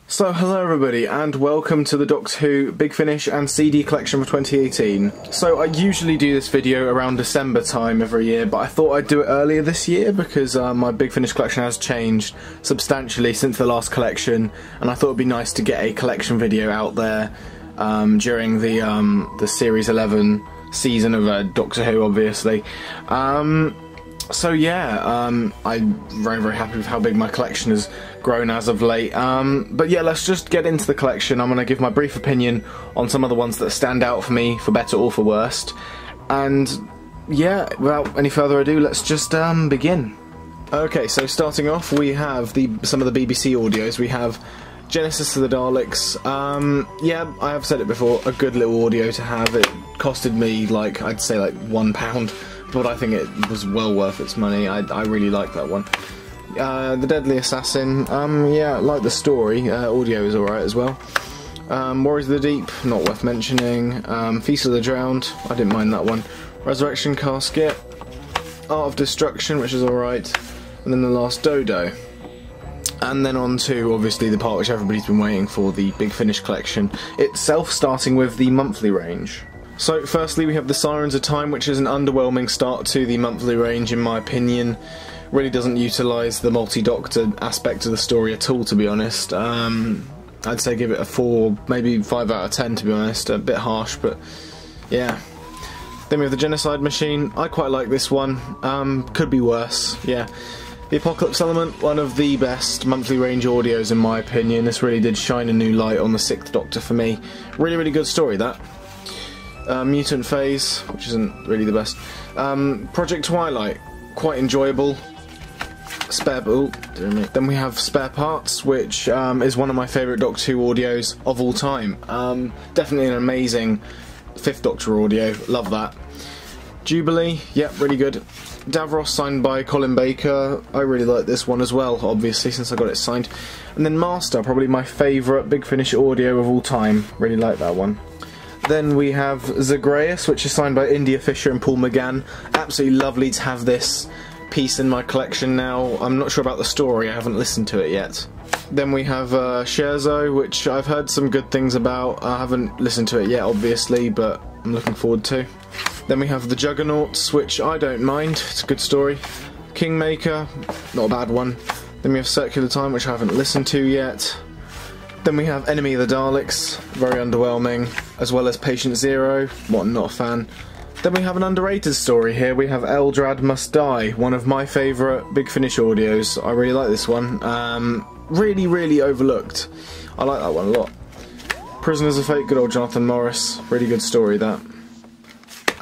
So hello everybody and welcome to the Doctor Who Big Finish and CD collection for 2018. So I usually do this video around December time every year, but I thought I'd do it earlier this year because my Big Finish collection has changed substantially since the last collection, and I thought it'd be nice to get a collection video out there during the Series 11 season of Doctor Who, obviously. So yeah, I'm very happy with how big my collection has grown as of late. But yeah, let's just get into the collection. I'm going to give my brief opinion on some of the ones that stand out for me, for better or for worst. And yeah, without any further ado, let's just begin. Okay, so starting off, we have some of the BBC audios. We have Genesis of the Daleks. Yeah, I have said it before, a good little audio to have. It costed me, like, I'd say like £1. But I think it was well worth its money. I really like that one. The Deadly Assassin, yeah, I like the story. Audio is alright as well. Warriors of the Deep, not worth mentioning. Feast of the Drowned, I didn't mind that one. Resurrection Casket. Art of Destruction, which is alright. And then The Last Dodo. And then on to, obviously, the part which everybody's been waiting for, the Big Finish collection itself, starting with the monthly range. So, firstly, we have The Sirens of Time, which is an underwhelming start to the monthly range, in my opinion. Really doesn't utilise the multi-doctor aspect of the story at all, to be honest. I'd say give it a 4, maybe 5 out of 10, to be honest. A bit harsh, but yeah. Then we have The Genocide Machine. I quite like this one. Could be worse, yeah. The Apocalypse Element, one of the best monthly range audios, in my opinion. This really did shine a new light on the 6th Doctor for me. Really good story, that. Mutant Phase, which isn't really the best. Project Twilight, quite enjoyable. Then we have Spare Parts, which is one of my favourite Doctor Who audios of all time. Definitely an amazing 5th Doctor audio, love that. Jubilee, yep, really good. Davros, signed by Colin Baker, I really like this one as well, obviously, since I got it signed. And then Master, probably my favourite Big Finish audio of all time, really like that one. Then we have Zagreus, which is signed by India Fisher and Paul McGann. Absolutely lovely to have this piece in my collection now. I'm not sure about the story, I haven't listened to it yet. Then we have Scherzo, which I've heard some good things about. I haven't listened to it yet, obviously, but I'm looking forward to. Then we have The Juggernauts, which I don't mind, it's a good story. Kingmaker, not a bad one. Then we have Circular Time, which I haven't listened to yet. Then we have Enemy of the Daleks, very underwhelming, as well as Patient Zero, not a fan. Then we have an underrated story here. We have Eldrad Must Die, one of my favourite Big Finish audios. I really like this one. Really overlooked. I like that one a lot. Prisoners of Fate, good old Jonathan Morris. Really good story, that.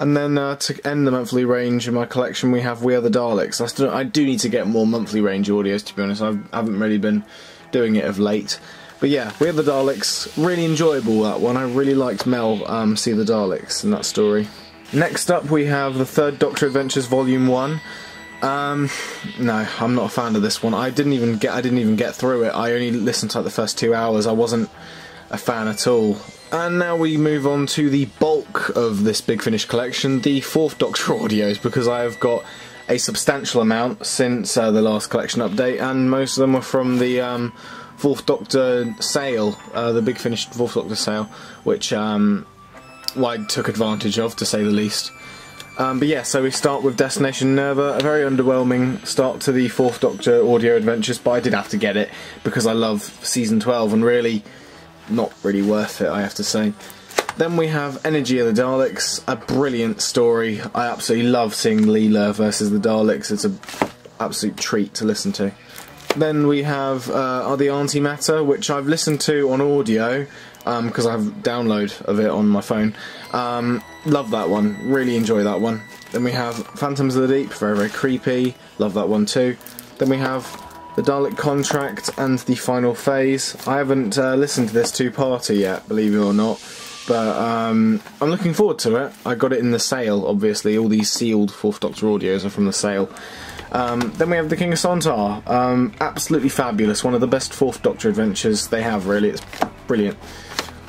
And then to end the monthly range in my collection, we have We Are the Daleks. I do need to get more monthly range audios, to be honest. I haven't really been doing it of late. But yeah, We Are the Daleks, really enjoyable, that one. I really liked Mel see the Daleks in that story. Next up we have the 3rd Doctor Adventures Volume 1. No, I'm not a fan of this one. I didn't even get through it. I only listened to like the first 2 hours. I wasn't a fan at all. And now we move on to the bulk of this Big Finish collection, the 4th Doctor audios, because I have got a substantial amount since the last collection update, and most of them were from the 4th Doctor sale, the Big Finish 4th Doctor sale, which I took advantage of, to say the least. But yeah, so we start with Destination Nerva, a very underwhelming start to the 4th Doctor audio adventures, but I did have to get it because I love Season 12, and really, not really worth it, I have to say. Then we have Energy of the Daleks, a brilliant story. I absolutely love seeing Leela versus the Daleks, it's an absolute treat to listen to. Then we have Are the Antimatter, which I've listened to on audio, because I have download of it on my phone. Love that one, really enjoy that one. Then we have Phantoms of the Deep, very creepy, love that one too. Then we have The Dalek Contract and The Final Phase. I haven't listened to this two-parter yet, believe it or not, but I'm looking forward to it. I got it in the sale, obviously, all these sealed 4th Doctor audios are from the sale. Then we have The King of Sontar, absolutely fabulous, one of the best 4th Doctor adventures they have, really, it's brilliant.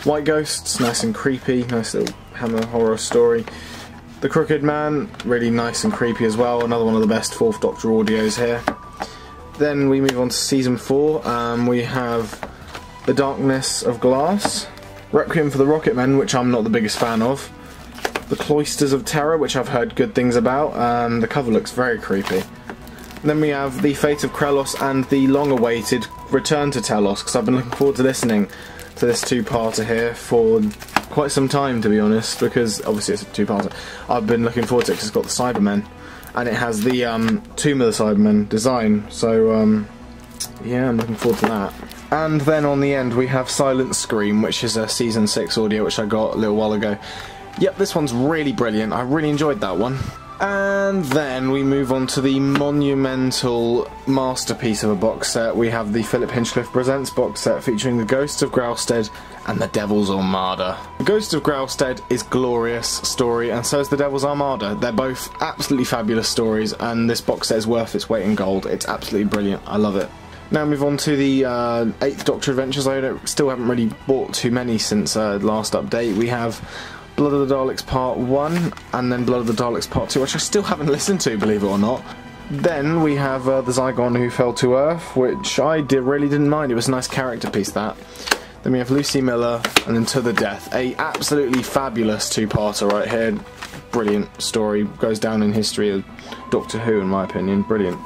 White Ghosts, nice and creepy, nice little Hammer horror story. The Crooked Man, really nice and creepy as well, another one of the best 4th Doctor audios here. Then we move on to Season 4, we have The Darkness of Glass, Requiem for the Rocket Men, which I'm not the biggest fan of, The Cloisters of Terror, which I've heard good things about. The cover looks very creepy. And then we have The Fate of Krelos and the long-awaited Return to Telos, because I've been looking forward to listening to this two-parter here for quite some time, to be honest, because obviously it's a two-parter. I've been looking forward to it because it's got the Cybermen, and it has the Tomb of the Cybermen design, so yeah, I'm looking forward to that. And then on the end we have Silent Scream, which is a Season 6 audio which I got a little while ago. Yep, this one's really brilliant, I really enjoyed that one. And then we move on to the monumental masterpiece of a box set. We have the Philip Hinchcliffe Presents box set featuring The Ghost of Growlstead and The Devil's Armada. The Ghost of Growlstead is a glorious story, and so is The Devil's Armada. They're both absolutely fabulous stories, and this box set is worth its weight in gold. It's absolutely brilliant, I love it. Now move on to the 8th Doctor Adventures. I still haven't really bought too many since last update. We have Blood of the Daleks Part 1, and then Blood of the Daleks Part 2, which I still haven't listened to, believe it or not. Then we have The Zygon Who Fell to Earth, which I really didn't mind. It was a nice character piece, that. Then we have Lucy Miller, and then To the Death. A absolutely fabulous two-parter right here. Brilliant story. Goes down in history of Doctor Who, in my opinion. Brilliant.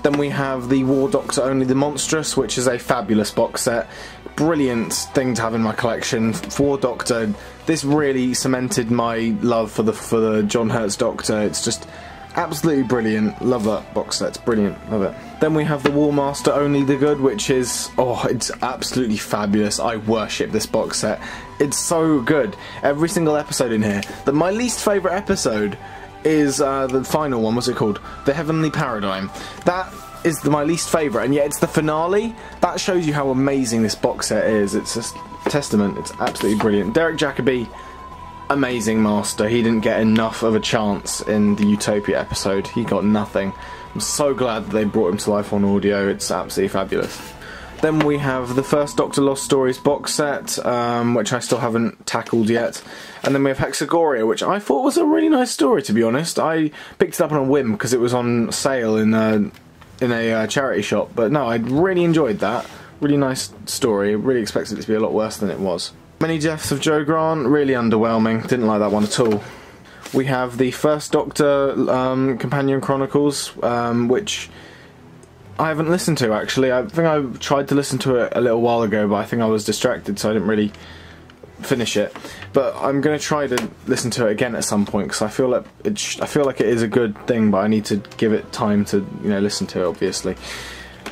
Then we have the War Doctor Only the Monstrous, which is a fabulous box set. Brilliant thing to have in my collection. War Doctor, this really cemented my love for the John Hurt's Doctor. It's just absolutely brilliant. Love that box set, it's brilliant, love it. Then we have the War Master Only the Good, which is, oh, it's absolutely fabulous. I worship this box set. It's so good. Every single episode in here. My least favourite episode is the final one, what's it called? The Heavenly Paradigm. That is my least favourite, and yet it's the finale. That shows you how amazing this box set is. It's just a testament. It's absolutely brilliant. Derek Jacobi, amazing master. He didn't get enough of a chance in the Utopia episode. He got nothing. I'm so glad that they brought him to life on audio. It's absolutely fabulous. Then we have the first Doctor Lost Stories box set, which I still haven't tackled yet. And then we have Hexagoria, which I thought was a really nice story, to be honest. I picked it up on a whim because it was on sale in a charity shop. But no, I really enjoyed that. Really nice story. Really expected it to be a lot worse than it was. Many Deaths of Joe Grant, really underwhelming. Didn't like that one at all. We have the First Doctor Companion Chronicles, which I haven't listened to, actually. I think I tried to listen to it a little while ago, but I think I was distracted, so I didn't really finish it. But I'm going to try to listen to it again at some point, because I feel like it is a good thing, but I need to give it time to, you know, listen to it, obviously.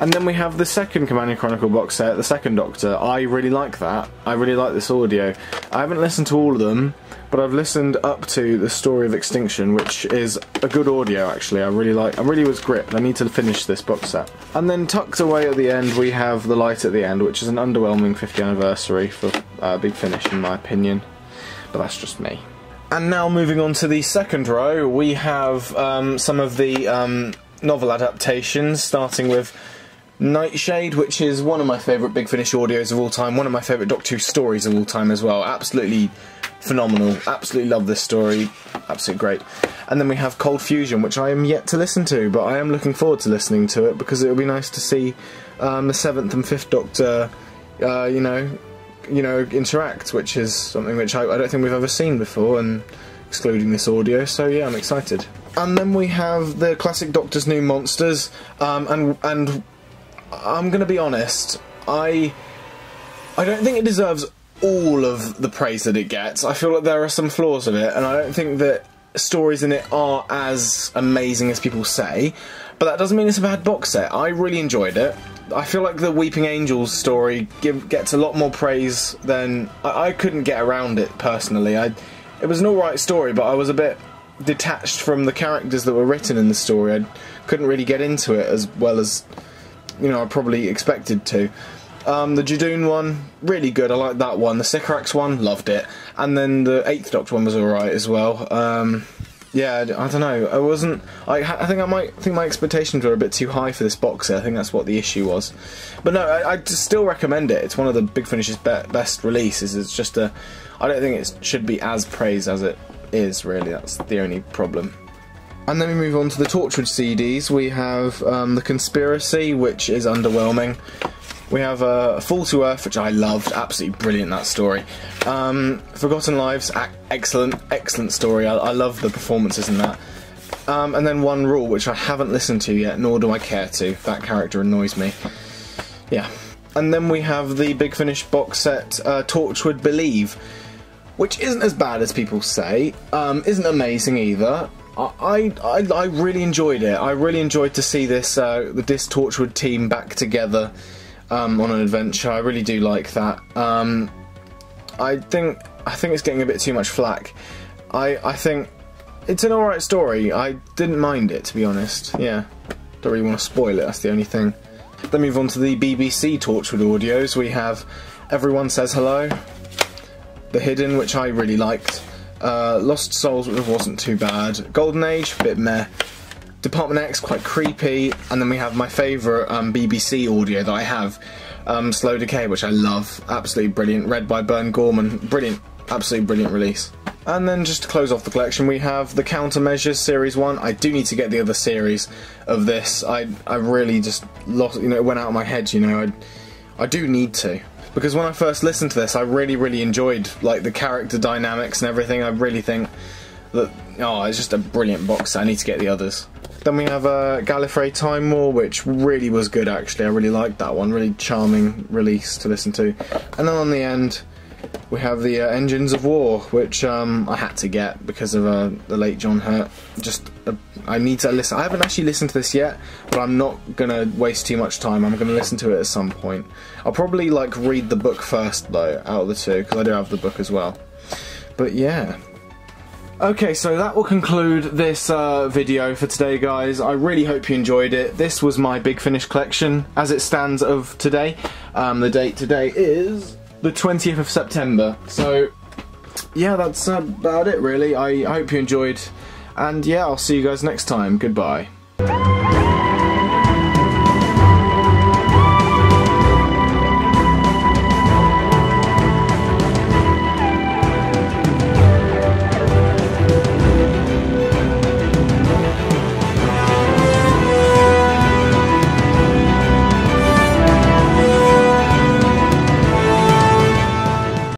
And then we have the second Companion Chronicle box set, the Second Doctor. I really like that. I really like this audio. I haven't listened to all of them, but I've listened up to the Story of Extinction, which is a good audio, actually. I really was gripped. I need to finish this box set. And then tucked away at the end, we have The Light at the End, which is an underwhelming 50th anniversary for Big Finish, in my opinion. But that's just me. And now moving on to the second row, we have some of the novel adaptations, starting with Nightshade, which is one of my favourite Big Finish audios of all time, one of my favourite Doctor Who stories of all time as well. Absolutely phenomenal, absolutely love this story, absolutely great. And then we have Cold Fusion, which I am yet to listen to, but I am looking forward to listening to it, because it will be nice to see the 7th and 5th Doctor, you know, interact, which is something which I don't think we've ever seen before, and excluding this audio, so yeah, I'm excited. And then we have the classic Doctor's New Monsters, and I'm going to be honest, I don't think it deserves all of the praise that it gets. I feel like there are some flaws in it, and I don't think that stories in it are as amazing as people say, but that doesn't mean it's a bad box set. I really enjoyed it. I feel like the Weeping Angels story gets a lot more praise than... I couldn't get around it, personally. It was an alright story, but I was a bit detached from the characters that were written in the story. I couldn't really get into it as well as, you know, I probably expected to. The Judoon one, really good, I like that one. The Sycorax one, loved it. And then the 8th Doctor one was alright as well. Yeah, I don't know, I think my expectations were a bit too high for this box set. I think that's what the issue was. But no, I still recommend it. It's one of the Big Finish's best releases. It's just I don't think it should be as praised as it is, really. That's the only problem. And then we move on to the Torchwood CDs. We have The Conspiracy, which is underwhelming. We have Fall to Earth, which I loved, absolutely brilliant, that story. Forgotten Lives, excellent story, I love the performances in that. And then One Rule, which I haven't listened to yet, nor do I care to. That character annoys me. Yeah. And then we have the Big Finish box set, Torchwood Believe, which isn't as bad as people say, isn't amazing either. I really enjoyed it. I really enjoyed to see this Torchwood team back together on an adventure. I really do like that. I think it's getting a bit too much flack. I think it's an alright story. I didn't mind it, to be honest. Yeah, don't really want to spoil it. That's the only thing. Then move on to the BBC Torchwood audios. We have Everyone Says Hello, The Hidden, which I really liked, Lost Souls, which wasn't too bad, Golden Age, a bit meh, Department X, quite creepy, and then we have my favourite BBC audio that I have, Slow Decay, which I love, absolutely brilliant, read by Bern Gorman, brilliant, absolutely brilliant release. And then just to close off the collection, we have the Countermeasures Series 1. I do need to get the other series of this. I really just lost, you know, it went out of my head, you know, I do need to. Because when I first listened to this, I really enjoyed like the character dynamics and everything. I really think that, oh, it's just a brilliant box set. I need to get the others. Then we have Gallifrey Time War, which really was good actually. I really liked that one. Really charming release to listen to. And then on the end, we have the Engines of War, which I had to get because of the late John Hurt. I need to listen. I haven't actually listened to this yet, but I'm not gonna waste too much time. I'm gonna listen to it at some point. I'll probably like read the book first though, out of the two, because I do have the book as well. But yeah. Okay, so that will conclude this video for today, guys. I really hope you enjoyed it. This was my Big Finish collection as it stands of today. The date today is the 20th of September. So yeah, that's about it really. I hope you enjoyed, and yeah, I'll see you guys next time. Goodbye.